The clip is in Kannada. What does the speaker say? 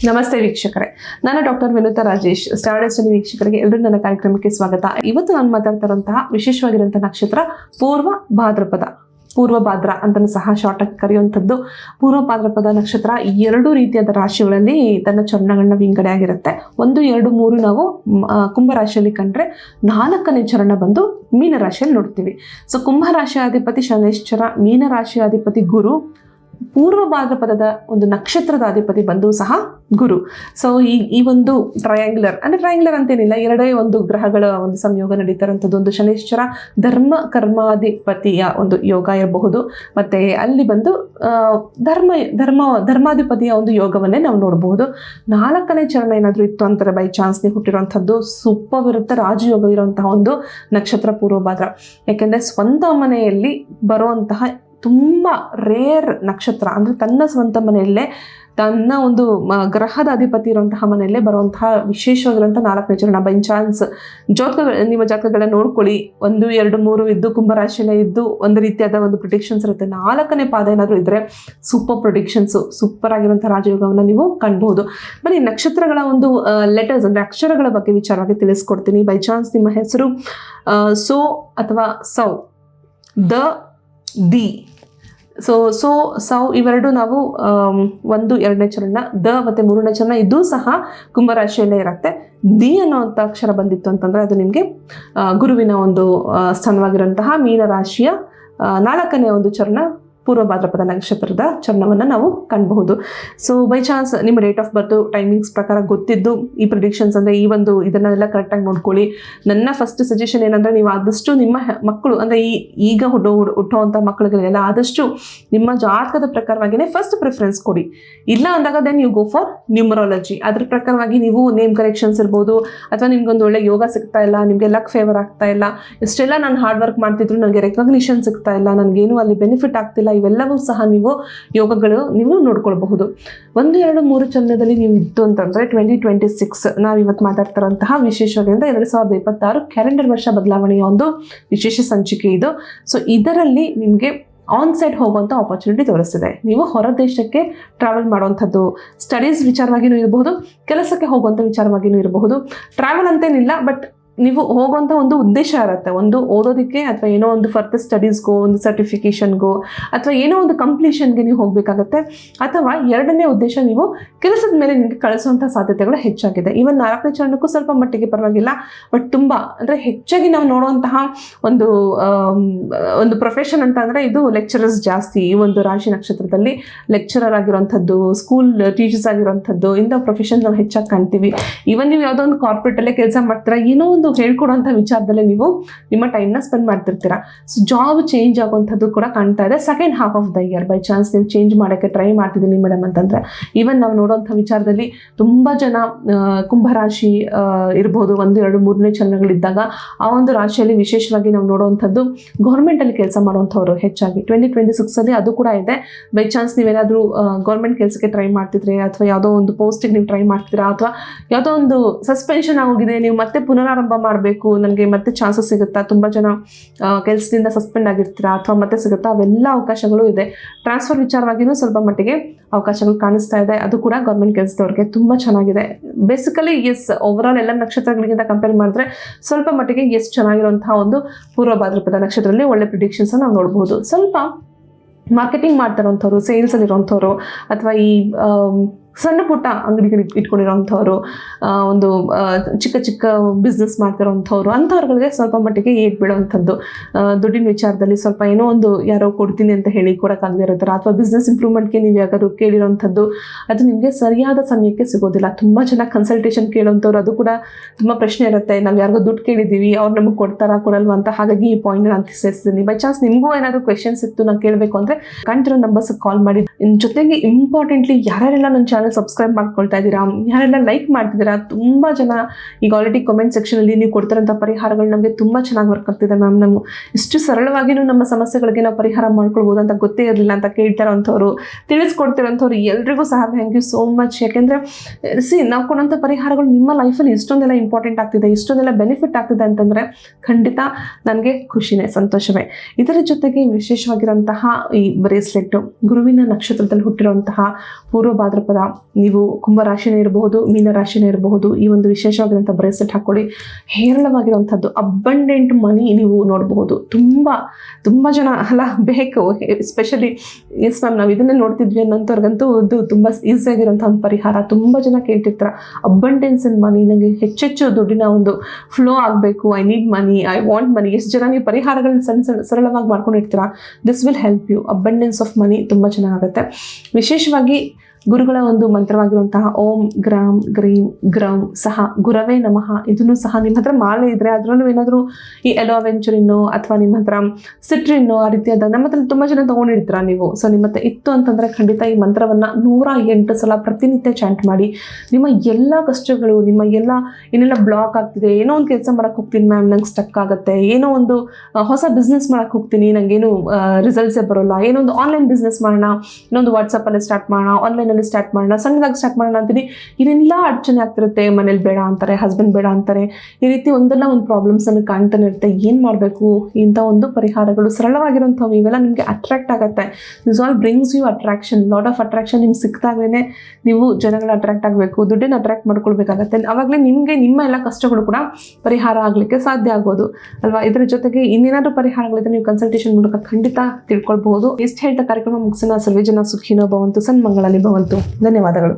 ನಮಸ್ತೆ ವೀಕ್ಷಕರೇ, ನಾನು doctor Vinutha Rajesh. Star destiny ವೀಕ್ಷಕರಿಗೆ ಎಲ್ಲರೂ ನನ್ನ ಕಾರ್ಯಕ್ರಮಕ್ಕೆ ಸ್ವಾಗತ. ಇವತ್ತು ನಾನು ಮಾತಾಡ್ತಿರುವಂತಹ ವಿಶೇಷವಾಗಿರುವಂತಹ ನಕ್ಷತ್ರ ಪೂರ್ವ ಭಾದ್ರಪದ, ಪೂರ್ವ ಭಾದ್ರ ಅಂತಲೂ ಸಹ ಶಾರ್ಟ್ ಆಗಿ ಕರೆಯುವಂಥದ್ದು. ಪೂರ್ವ ಭಾದ್ರಪದ ನಕ್ಷತ್ರ ಎರಡು ರೀತಿಯಾದ ರಾಶಿಗಳಲ್ಲಿ ತನ್ನ ಚರಣಗಳನ್ನ ವಿಂಗಡೆ ಆಗಿರುತ್ತೆ. 1, 2, 3 ನಾವು ಕುಂಭ ರಾಶಿಯಲ್ಲಿ ಕಂಡ್ರೆ 4ನೇ ಚರಣ ಬಂದು ಮೀನ ರಾಶಿಯಲ್ಲಿ ನೋಡ್ತೀವಿ. ಸೊ ಕುಂಭ ರಾಶಿಯ ಅಧಿಪತಿ ಶನೈಶ್ಚರ, ಮೀನ ರಾಶಿಯ ಅಧಿಪತಿ ಗುರು, ಪೂರ್ವ ಭಾದ್ರಪದದ ಒಂದು ನಕ್ಷತ್ರದ ಅಧಿಪತಿ ಬಂದು ಸಹ ಗುರು. ಸೊ ಈ ಒಂದು ಟ್ರಯಾಂಗ್ಯುಲರ್ ಅಂತೇನಿಲ್ಲ, ಎರಡೇ ಒಂದು ಗ್ರಹಗಳ ಒಂದು ಸಂಯೋಗ ನಡೀತಾರಂಥದ್ದು. ಒಂದು ಶನೈಶ್ಚರ ಧರ್ಮ ಕರ್ಮಾಧಿಪತಿಯ ಒಂದು ಯೋಗ ಇರಬಹುದು, ಮತ್ತೆ ಅಲ್ಲಿ ಬಂದು ಧರ್ಮಾಧಿಪತಿಯ ಒಂದು ಯೋಗವನ್ನೇ ನಾವು ನೋಡಬಹುದು. 4ನೇ ಚರಣ ಏನಾದರೂ ಇತ್ತು ಅಂತಾರೆ ಬೈ ಚಾನ್ಸ್ ನೀವು ಹುಟ್ಟಿರುವಂಥದ್ದು, ಸೂಪರ್ ಇರುತ್ತೆ, ರಾಜಯೋಗ ಇರುವಂತಹ ಒಂದು ನಕ್ಷತ್ರ ಪೂರ್ವ ಭಾದ್ರ. ಯಾಕೆಂದರೆ ಸ್ವಂತ ಮನೆಯಲ್ಲಿ ಬರುವಂತಹ ತುಂಬ ರೇರ್ ನಕ್ಷತ್ರ, ಅಂದರೆ ತನ್ನ ಸ್ವಂತ ಮನೆಯಲ್ಲೇ ತನ್ನ ಒಂದು ಗ್ರಹದ ಅಧಿಪತಿ ಇರುವಂತಹ ಮನೆಯಲ್ಲೇ ಬರುವಂತಹ ವಿಶೇಷವಾಗಿರುವಂಥ 4ನೇ ಚರಣ. ಬೈ ಚಾನ್ಸ್ ನಿಮ್ಮ ಜಾತಕಗಳನ್ನ ನೋಡ್ಕೊಳ್ಳಿ, 1, 2, 3 ಇದ್ದು ಕುಂಭರಾಶಿಯಲ್ಲೇ ಇದ್ದು ಒಂದು ರೀತಿಯಾದ ಒಂದು ಪ್ರಿಡಿಕ್ಷನ್ಸ್ ಇರುತ್ತೆ. 4ನೇ ಪಾದ ಏನಾದರೂ ಇದ್ದರೆ ಸೂಪರ್ ಪ್ರಿಡಿಕ್ಷನ್ಸು, ಸೂಪರ್ ಆಗಿರುವಂಥ ರಾಜಯೋಗವನ್ನು ನೀವು ಕಾಣಬಹುದು. ಬನ್ನಿ ನಕ್ಷತ್ರಗಳ ಒಂದು ಲೆಟರ್ಸ್ ಅಂದರೆ ಅಕ್ಷರಗಳ ಬಗ್ಗೆ ವಿಚಾರವಾಗಿ ತಿಳಿಸ್ಕೊಡ್ತೀನಿ. ಬೈ ಚಾನ್ಸ್ ನಿಮ್ಮ ಹೆಸರು ಸೋ ಅಥವಾ ಸೌ, ದ, ದಿ, ಸೌ ಇವೆರಡು ನಾವು 1, 2ನೇ ಚರಣ, ದ ಮತ್ತು 3ನೇ ಚರಣ ಇದು ಸಹ ಕುಂಭರಾಶಿಯಲ್ಲೇ ಇರುತ್ತೆ. ದಿ ಅನ್ನೋಂಥ ಅಕ್ಷರ ಬಂದಿತ್ತು ಅಂತಂದರೆ ಅದು ನಿಮಗೆ ಗುರುವಿನ ಒಂದು ಸ್ಥಾನವಾಗಿರುವಂತಹ ಮೀನರಾಶಿಯ 4ನೇ ಒಂದು ಚರಣ ಪೂರ್ವ ಭಾದ್ರಪದ ನಕ್ಷತ್ರದ ಚರಣವನ್ನು ನಾವು ಕಾಣಬಹುದು. ಸೊ ಬೈ ಚಾನ್ಸ್ ನಿಮ್ಮ ಡೇಟ್ ಆಫ್ ಬರ್ತು ಟೈಮಿಂಗ್ಸ್ ಪ್ರಕಾರ ಗೊತ್ತಿದ್ದು ಈ ಪ್ರಿಡಿಕ್ಷನ್ಸ್ ಅಂದರೆ ಈ ಒಂದು ಇದನ್ನೆಲ್ಲ ಕರೆಕ್ಟಾಗಿ ನೋಡ್ಕೊಳ್ಳಿ. ನನ್ನ ಫಸ್ಟ್ ಸಜೆಷನ್ ಏನಂದರೆ, ನೀವು ಆದಷ್ಟು ನಿಮ್ಮ ಮಕ್ಕಳು ಅಂದರೆ ಈಗ ಹುಟ್ಟುವಂಥ ಮಕ್ಕಳುಗಳಿಗೆಲ್ಲ ಆದಷ್ಟು ನಿಮ್ಮ ಜಾತಕದ ಪ್ರಕಾರವಾಗಿಯೇ ಫಸ್ಟ್ ಪ್ರಿಫರೆನ್ಸ್ ಕೊಡಿ. ಇಲ್ಲ ಅಂದಾಗ then you go for numerology. ಅದ್ರ ಪ್ರಕಾರವಾಗಿ ನೀವು ನೇಮ್ ಕರೆಕ್ಷನ್ಸ್ ಇರ್ಬೋದು, ಅಥವಾ ನಿಮ್ಗೊಂದು ಒಳ್ಳೆ ಯೋಗ ಸಿಗ್ತಾ ಇಲ್ಲ, ನಿಮಗೆ ಲಕ್ ಫೇವರ್ ಆಗ್ತಾ ಇಲ್ಲ, ಇಷ್ಟೆಲ್ಲ ನಾನು ಹಾರ್ಡ್ ವರ್ಕ್ ಮಾಡ್ತಿದ್ರು ನನಗೆ ರೆಕಗ್ನಿಷನ್ ಸಿಗ್ತಾ ಇಲ್ಲ, ನನಗೇನು ಅಲ್ಲಿ ಬೆನಿಫಿಟ್ ಆಗ್ತಿಲ್ಲ, ಇವೆಲ್ಲವೂ ಸಹ ನೀವು ಯೋಗಗಳು ನೀವು ನೋಡ್ಕೊಳ್ಬಹುದು. 1, 2, 3 ಚರಣದಲ್ಲಿ ನೀವು ಇತ್ತು ಅಂತಂದರೆ 2026 ನಾವು ಇವತ್ತು ಮಾತಾಡ್ತಾರಂತಹ ವಿಶೇಷವಾಗಿ 2026 ಕ್ಯಾಲೆಂಡರ್ ವರ್ಷ ಬದಲಾವಣೆಯ ಒಂದು ವಿಶೇಷ ಸಂಚಿಕೆ ಇದು. ಸೊ ಇದರಲ್ಲಿ ನಿಮಗೆ ಆನ್ ಸೈಟ್ ಹೋಗುವಂಥ ಆಪರ್ಚುನಿಟಿ ತೋರಿಸ್ತಿದೆ. ನೀವು ಹೊರ ದೇಶಕ್ಕೆ ಟ್ರಾವೆಲ್ ಮಾಡುವಂಥದ್ದು, ಸ್ಟಡೀಸ್ ವಿಚಾರವಾಗಿಯೂ ಇರಬಹುದು, ಕೆಲಸಕ್ಕೆ ಹೋಗುವಂಥ ವಿಚಾರವಾಗಿಯೂ ಇರಬಹುದು. ಟ್ರಾವೆಲ್ ಅಂತೇನಿಲ್ಲ, ಬಟ್ ನೀವು ಹೋಗುವಂಥ ಒಂದು ಉದ್ದೇಶ ಇರುತ್ತೆ, ಒಂದು ಓದೋದಕ್ಕೆ ಅಥವಾ ಏನೋ ಒಂದು ಫರ್ದರ್ ಸ್ಟಡೀಸ್ಗೋ, ಒಂದು ಸರ್ಟಿಫಿಕೇಷನ್ಗೋ, ಅಥವಾ ಏನೋ ಒಂದು ಕಂಪ್ಲೀಷನ್ಗೆ ನೀವು ಹೋಗಬೇಕಾಗತ್ತೆ. ಅಥವಾ 2ನೇ ಉದ್ದೇಶ, ನೀವು ಕೆಲಸದ ಮೇಲೆ ನಿಮಗೆ ಕಳಿಸುವಂಥ ಸಾಧ್ಯತೆಗಳು ಹೆಚ್ಚಾಗಿದೆ. ಈವನ್ 4ನೇ ಚರಣಕ್ಕೂ ಸ್ವಲ್ಪ ಮಟ್ಟಿಗೆ ಪರವಾಗಿಲ್ಲ, ಬಟ್ ತುಂಬ ಅಂದರೆ ಹೆಚ್ಚಾಗಿ ನಾವು ನೋಡುವಂತಹ ಒಂದು ಪ್ರೊಫೆಷನ್ ಅಂತ ಅಂದರೆ ಇದು ಲೆಕ್ಚರರ್ಸ್ ಜಾಸ್ತಿ. ಈ ಒಂದು ರಾಶಿ ನಕ್ಷತ್ರದಲ್ಲಿ ಲೆಕ್ಚರರ್ ಆಗಿರುವಂಥದ್ದು, ಸ್ಕೂಲ್ ಟೀಚರ್ಸ್ ಆಗಿರುವಂಥದ್ದು, ಇಂಥ ಪ್ರೊಫೆಷನ್ ನಾವು ಹೆಚ್ಚಾಗಿ ಕಾಣ್ತೀವಿ. ಈವನ್ ನೀವು ಯಾವುದೋ ಒಂದು ಕಾರ್ಪೊರೇಟಲ್ಲೇ ಕೆಲಸ ಮಾಡ್ತೀರಾ, ಏನೋ ಒಂದು ಹೇಳ್ಕೊಡುವಂಥ ವಿಚಾರದಲ್ಲೇ ನೀವು ನಿಮ್ಮ ಟೈಮ್ನ ಸ್ಪೆಂಡ್ ಮಾಡ್ತಿರ್ತೀರಾ. ಸೊ ಜಾಬ್ ಚೇಂಜ್ ಆಗುವಂಥದ್ದು ಕೂಡ ಕಾಣ್ತಾ ಇದೆ second half of the year. By chance ನೀವು ಚೇಂಜ್ ಮಾಡೋಕ್ಕೆ ಟ್ರೈ ಮಾಡ್ತಿದ್ದೀನಿ ಮೇಡಮ್ ಅಂತಂದರೆ, ಈವನ್ ನಾವು ನೋಡುವಂಥ ವಿಚಾರದಲ್ಲಿ ತುಂಬ ಜನ ಕುಂಭರಾಶಿ ಇರ್ಬೋದು, 1, 2, 3ನೇ ಚರಣಗಳಿದ್ದಾಗ ಆ ಒಂದು ರಾಶಿಯಲ್ಲಿ ವಿಶೇಷವಾಗಿ ನಾವು ನೋಡುವಂಥದ್ದು ಗೌರ್ಮೆಂಟಲ್ಲಿ ಕೆಲಸ ಮಾಡುವಂಥವ್ರು ಹೆಚ್ಚಾಗಿ 2026 ಅದು ಕೂಡ ಇದೆ. ಬೈ ಚಾನ್ಸ್ ನೀವೇನಾದರೂ ಗೌರ್ಮೆಂಟ್ ಕೆಲಸಕ್ಕೆ ಟ್ರೈ ಮಾಡ್ತಿದ್ರೆ, ಅಥವಾ ಯಾವುದೋ ಒಂದು ಪೋಸ್ಟಿಗೆ ನೀವು ಟ್ರೈ ಮಾಡ್ತಿದ್ದೀರಾ, ಅಥವಾ ಯಾವುದೋ ಒಂದು ಸಸ್ಪೆನ್ಷನ್ ಆಗೋಗಿದೆ, ನೀವು ಮತ್ತೆ ಪುನರಾರಂಭ ಮಾಡಬೇಕು, ನನಗೆ ಮತ್ತೆ ಚಾನ್ಸಸ್ ಸಿಗುತ್ತಾ, ತುಂಬ ಜನ ಕೆಲಸದಿಂದ ಸಸ್ಪೆಂಡ್ ಆಗಿರ್ತೀರಾ ಅಥವಾ ಮತ್ತೆ ಸಿಗುತ್ತಾ, ಅವೆಲ್ಲ ಅವಕಾಶಗಳು ಇದೆ. ಟ್ರಾನ್ಸ್ಫರ್ ವಿಚಾರವಾಗಿಯೂ ಸ್ವಲ್ಪ ಮಟ್ಟಿಗೆ ಅವಕಾಶಗಳು ಕಾಣಿಸ್ತಾ ಇದೆ, ಅದು ಕೂಡ ಗೌರ್ಮೆಂಟ್ ಕೆಲಸದವ್ರಿಗೆ ತುಂಬ ಚೆನ್ನಾಗಿದೆ. ಬೇಸಿಕಲಿ ಎಸ್, ಓವರಾಲ್ ಎಲ್ಲ ನಕ್ಷತ್ರಗಳಿಗಿಂತ ಕಂಪೇರ್ ಮಾಡಿದ್ರೆ ಸ್ವಲ್ಪ ಮಟ್ಟಿಗೆ ಎಸ್ ಚೆನ್ನಾಗಿರುವಂತಹ ಒಂದು ಪೂರ್ವ ಭಾದ್ರಪದ ನಕ್ಷತ್ರದಲ್ಲಿ ಒಳ್ಳೆ ಪ್ರಿಡಿಕ್ಷನ್ಸ್ ನಾವು ನೋಡ್ಬೋದು. ಸ್ವಲ್ಪ ಮಾರ್ಕೆಟಿಂಗ್ ಮಾಡ್ತಾರಂಥವ್ರು, ಸೇಲ್ಸಲ್ಲಿರೋಂಥವ್ರು, ಅಥವಾ ಈ ಸಣ್ಣ ಪುಟ್ಟ ಅಂಗಡಿಗಳು ಇಟ್ಕೊಂಡಿರೋಂಥವ್ರು, ಒಂದು ಚಿಕ್ಕ ಚಿಕ್ಕ ಬಿಸ್ನೆಸ್ ಮಾಡ್ತಿರೋಂಥವ್ರು, ಅಂಥವ್ರುಗಳಿಗೆ ಸ್ವಲ್ಪ ಮಟ್ಟಿಗೆ ಏಟ್ ಬೀಳೋವಂಥದ್ದು. ದುಡ್ಡಿನ ವಿಚಾರದಲ್ಲಿ ಸ್ವಲ್ಪ ಏನೋ ಒಂದು ಯಾರೋ ಕೊಡ್ತೀನಿ ಅಂತ ಹೇಳಿ ಕೊಡೋಕ್ಕಾಗದೇ ಇರ್ತಾರೆ, ಅಥವಾ ಬಿಸ್ನೆಸ್ ಇಂಪ್ರೂವ್ಮೆಂಟ್ಗೆ ನೀವು ಯಾರು ಕೇಳಿರೋಂಥದ್ದು ಅದು ನಿಮಗೆ ಸರಿಯಾದ ಸಮಯಕ್ಕೆ ಸಿಗೋದಿಲ್ಲ. ತುಂಬ ಜನ ಕನ್ಸಲ್ಟೇಷನ್ ಕೇಳೋಂಥವ್ರು, ಅದು ಕೂಡ ತುಂಬ ಪ್ರಶ್ನೆ ಇರುತ್ತೆ, ನಾವು ಯಾರಿಗೋ ದುಡ್ಡು ಕೇಳಿದ್ದೀವಿ, ಅವ್ರು ನಮಗೆ ಕೊಡ್ತಾರಾ ಕೊಡಲ್ವಾ ಅಂತ. ಹಾಗಾಗಿ ಈ ಪಾಯಿಂಟ್ ನಾನು ಸೇರಿಸ್ತೀನಿ. ಬೈ ಚಾನ್ಸ್ ನಿಮಗೂ ಏನಾದರೂ ಕ್ವೆಶನ್ಸ್ ಇತ್ತು ನಾನು ಕೇಳಬೇಕು ಅಂದರೆ ಕಾಣ್ತಿರೋ ನಂಬರ್ಸ್ಗೆ ಕಾಲ್ ಮಾಡಿ. ಜೊತೆಗೆ ಇಂಪಾರ್ಟೆಂಟ್ಲಿ ಯಾರ್ಯಾರೆಲ್ಲ ನನ್ನ ಚಾನಲ್ ಸಬ್ಸ್ಕ್ರೈಬ್ ಮಾಡ್ಕೊಳ್ತಾ ಇದ್ದೀರಾ, ಯಾರೆಲ್ಲ ಲೈಕ್ ಮಾಡ್ತಿದ್ದೀರಾ, ತುಂಬ ಜನ ಈಗ ಆಲ್ರೆಡಿ ಕಮೆಂಟ್ ಸೆಕ್ಷನಲ್ಲಿ ನೀವು ಕೊಡ್ತಿರೋಂಥ ಪರಿಹಾರಗಳು ನಮಗೆ ತುಂಬ ಚೆನ್ನಾಗಿ ವರ್ಕ್ ಆಗ್ತಿದೆ ಮ್ಯಾಮ್, ನಾವು ಇಷ್ಟು ಸರಳವಾಗಿಯೂ ನಮ್ಮ ಸಮಸ್ಯೆಗಳಿಗೆ ನಾವು ಪರಿಹಾರ ಮಾಡ್ಕೊಳ್ಬೋದು ಅಂತ ಗೊತ್ತೇ ಇರಲಿಲ್ಲ ಅಂತ ಕೇಳ್ತಾರೋಂಥವ್ರು, ತಿಳಿಸ್ಕೊಡ್ತಿರೋಂಥವ್ರು ಎಲ್ರಿಗೂ ಸಹ ಥ್ಯಾಂಕ್ ಯು ಸೋ ಮಚ್. ಯಾಕೆಂದರೆ ನಾವು ಕೊಡೋಂಥ ಪರಿಹಾರಗಳು ನಿಮ್ಮ ಲೈಫಲ್ಲಿ ಇಷ್ಟೊಂದೆಲ್ಲ ಇಂಪಾರ್ಟೆಂಟ್ ಆಗ್ತಿದೆ, ಇಷ್ಟೊಂದೆಲ್ಲ ಬೆನಿಫಿಟ್ ಆಗ್ತಿದೆ ಅಂತಂದರೆ ಖಂಡಿತ ನನಗೆ ಖುಷಿನೇ, ಸಂತೋಷವೇ. ಇದರ ಜೊತೆಗೆ ವಿಶೇಷವಾಗಿರೋಂತಹ ಈ ಬ್ರೇಸ್ಲೆಟ್ಟು, ಗುರುವಿನ ನಕ್ಷತ್ರ ನಕ್ಷತ್ರದಲ್ಲಿ ಹುಟ್ಟಿರುವಂತಹ ಪೂರ್ವ ಭಾದ್ರಪದ, ನೀವು ಕುಂಭರಾಶಿನೇ ಇರಬಹುದು, ಮೀನರಾಶಿನೇ ಇರಬಹುದು, ಈ ಒಂದು ವಿಶೇಷವಾಗಿರುವಂಥ ಬ್ರೇಸ್ಲೆಟ್ ಹಾಕ್ಕೊಳ್ಳಿ. ಹೇರಳವಾಗಿರುವಂಥದ್ದು ಅಬ್ಬಂಡೆಂಟ್ ಮನಿ ನೀವು ನೋಡಬಹುದು. ತುಂಬ ಜನ ಅಲ್ಲ ಬೇಕು, ಎಸ್ಪೆಷಲಿ ಎಸ್ ಮ್ಯಾಮ್ ನಾವು ಇದನ್ನೇ ನೋಡ್ತಿದ್ವಿ ಅನ್ನೋಂಥವ್ರಿಗಂತೂ ಇದು ತುಂಬ ಈಸಿಯಾಗಿರೋಂಥ ಒಂದು ಪರಿಹಾರ. ತುಂಬ ಜನ ಕೇಳ್ತಿರ್ತಾರೆ ಅಬ್ಬಂಡೆನ್ಸ್ ಇನ್ ಮನಿ, ನನಗೆ ಹೆಚ್ಚೆಚ್ಚು ದುಡ್ಡಿನ ಒಂದು ಫ್ಲೋ ಆಗಬೇಕು, I need money, I want money. ಎಷ್ಟು ಜನ ನೀವು ಪರಿಹಾರಗಳನ್ನ ಸರಳವಾಗಿ ಮಾಡ್ಕೊಂಡಿರ್ತೀರಾ. This will help you. Abundance of money ತುಂಬ ಚೆನ್ನಾಗುತ್ತೆ. ವಿಶೇಷವಾಗಿ ಗುರುಗಳ ಒಂದು ಮಂತ್ರವಾಗಿರುವಂತಹ ಓಂ ಗ್ರಾಂ ಗ್ರೀಂ ಗ್ರಂ ಸಹ ಗುರವೇ ನಮಃ, ಇದನ್ನು ಸಹ ನಿಮ್ಮ ಹತ್ರ ಮಾಲೆ ಇದ್ರೆ ಅದರಲ್ಲೂ ಏನಾದರೂ ಈ ಎಲೋ ಅವೆಂಚುರಿನ್ನು ಅಥವಾ ನಿಮ್ಮ ಹತ್ರ ಸಿಟ್ರಿನ್ನು ಆ ರೀತಿಯಾದ ನಮ್ಮ ಹತ್ರ ತುಂಬ ಜನ ತೊಗೊಂಡಿರ್ತೀರ ನೀವು. ಸೊ ನಿಮ್ಮ ಹತ್ರ ಇತ್ತು ಅಂತಂದರೆ ಖಂಡಿತ ಈ ಮಂತ್ರವನ್ನು 108 ಸಲ ಪ್ರತಿನಿತ್ಯ ಚಾಂಟ್ ಮಾಡಿ. ನಿಮ್ಮ ಎಲ್ಲ ಕಷ್ಟಗಳು, ನಿಮ್ಮ ಏನೆಲ್ಲ ಬ್ಲಾಕ್ ಆಗ್ತಿದೆ, ಏನೋ ಒಂದು ಕೆಲಸ ಮಾಡೋಕ್ಕೆ ಹೋಗ್ತೀನಿ ಮ್ಯಾಮ್ ನಂಗೆ ಸ್ಟಕ್ ಆಗುತ್ತೆ, ಏನೋ ಒಂದು ಹೊಸ ಬಿಸ್ನೆಸ್ ಮಾಡೋಕ್ಕೆ ಹೋಗ್ತೀನಿ ನನಗೇನು ರಿಸಲ್ಟ್ಸೇ ಬರೋಲ್ಲ, ಏನೋ ಒಂದು ಆನ್ಲೈನ್ ಬಿಸ್ನೆಸ್ ಮಾಡೋಣ, ಇನ್ನೊಂದು ವಾಟ್ಸಪ್ಪಲ್ಲಿ ಸ್ಟಾರ್ಟ್ ಮಾಡೋಣ, ಆನ್ಲೈನಲ್ಲಿ ಸ್ಟಾರ್ಟ್ ಮಾಡೋಣ, ಸಣ್ಣದಾಗಿ ಸ್ಟಾರ್ಟ್ ಮಾಡೋಣ ಅಂತೀನಿ, ಇದೆಲ್ಲ ಅಡಚಣೆ ಆಗ್ತಿರುತ್ತೆ. ಮನೇಲಿ ಬೇಡ ಅಂತಾರೆ, ಹಸ್ಬೆಂಡ್ ಬೇಡ ಅಂತಾರೆ, ಈ ರೀತಿ ಒಂದಲ್ಲ ಒಂದು ಪ್ರಾಬ್ಲಮ್ಸ್ ಅನ್ನು ಕಾಣ್ತಾನೆ ಇರುತ್ತೆ. ಏನು ಮಾಡಬೇಕು? ಇಂಥ ಒಂದು ಪರಿಹಾರಗಳು ಸರಳವಾಗಿರುವಂಥವು ಇವೆಲ್ಲ ನಿಮಗೆ ಅಟ್ರಾಕ್ಟ್ ಆಗುತ್ತೆ. This all brings you attraction, lot of attraction. ನಿಮ್ಗೆ ಸಿಕ್ತಾಗಲೇ ನೀವು ಜನಗಳ ಅಟ್ರಾಕ್ಟ್ ಆಗಬೇಕು, ದುಡ್ಡನ್ನು ಅಟ್ರಾಕ್ಟ್ ಮಾಡ್ಕೊಳ್ಬೇಕಾಗತ್ತೆ. ಆವಾಗಲೇ ನಿಮಗೆ ನಿಮ್ಮ ಎಲ್ಲ ಕಷ್ಟಗಳು ಕೂಡ ಪರಿಹಾರ ಆಗಲಿಕ್ಕೆ ಸಾಧ್ಯ ಆಗ್ಬೋದು ಅಲ್ವಾ. ಇದರ ಜೊತೆಗೆ ಇನ್ನೇನಾದರೂ ಪರಿಹಾರಗಳಿದ್ರೆ ನೀವು ಕನ್ಸಲ್ಟೇಷನ್ ಮೂಲಕ ಖಂಡಿತ ತಿಳ್ಕೊಳ್ಬಹುದು. ಇಷ್ಟು ಹೇಳ್ತಾ ಕಾರ್ಯಕ್ರಮ ಮುಗಿಸೋಣ. ಸರ್ವೇ ಜನ ಸುಖಿನೋ ಭವಂತು, ಸನ್ಮಂಗಳಾನಿ ಭವಂತು. ಧನ್ಯವಾದಗಳು.